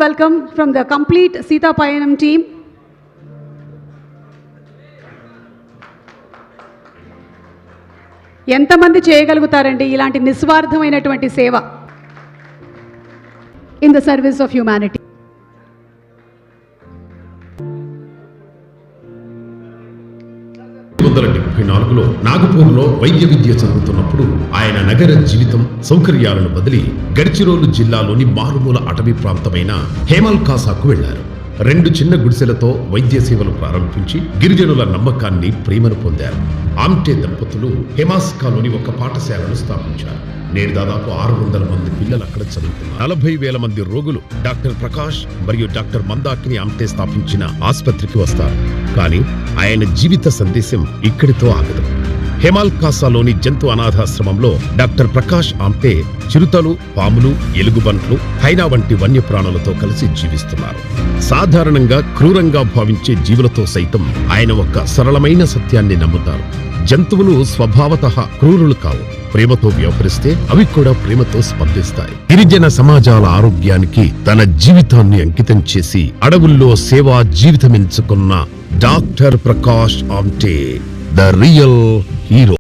welcome from the complete Sita Payanam team. ఎంతమంది చేయగలుగుతారండి ఇలాంటి నిస్వార్థమైనటువంటి సేవ in the service of humanity. నాగపూర్లో వైద్య విద్య చదువుతున్నప్పుడు ఆయన నగర జీవితం సౌకర్యాలను బదిలి గడ్చిరోలు జిల్లాలోని మారుమూల అటవీ ప్రాంతమైన హేమల్ కాసాకు వెళ్లారు. 2 చిన్న గుడిసెలతో వైద్య సేవలు ప్రారంభించి గిరిజనుల నమ్మకాన్ని ప్రేమను పొందారు. ఆమ్టే దంపతులు హెమాస్కాలోని ఒక పాఠశాలను స్థాపించారు. నేడు దాదాపు 600 మంది పిల్లలు అక్కడ చదువుతున్నారు. 40,000 మంది రోగులు డాక్టర్ ప్రకాష్ మరియు డాక్టర్ మందాకిని ఆమ్టే స్థాపించిన ఆసుపత్రికి వస్తారు. కానీ ఆయన జీవిత సందేశం ఇక్కడితో ఆగదు. హేమాల్ కాసాలోని జంతు అనాథాశ్రమంలో డాక్టర్ ప్రకాష్ ఆమ్టే చిరుతలు, పాములు, ఎలుగుబంట్లు, హైనా వంటి వన్యప్రాణులతో కలిసి జీవిస్తున్నారు. సాధారణంగా క్రూరంగా భావించే జీవులతో సైతం ఆయన ఒక సరళమైన సత్యాన్ని నమ్ముతారు. జంతువులు స్వభావతః క్రూరులు కావు. ప్రేమతో వ్యవహరిస్తే అవి కూడా ప్రేమతో స్పందిస్తాయి. గిరిజన సమాజాల ఆరోగ్యానికి తన జీవితాన్ని అంకితం చేసి అడవుల్లో సేవా జీవితం ఎంచుకున్న doctor Prakash Amte the real hero.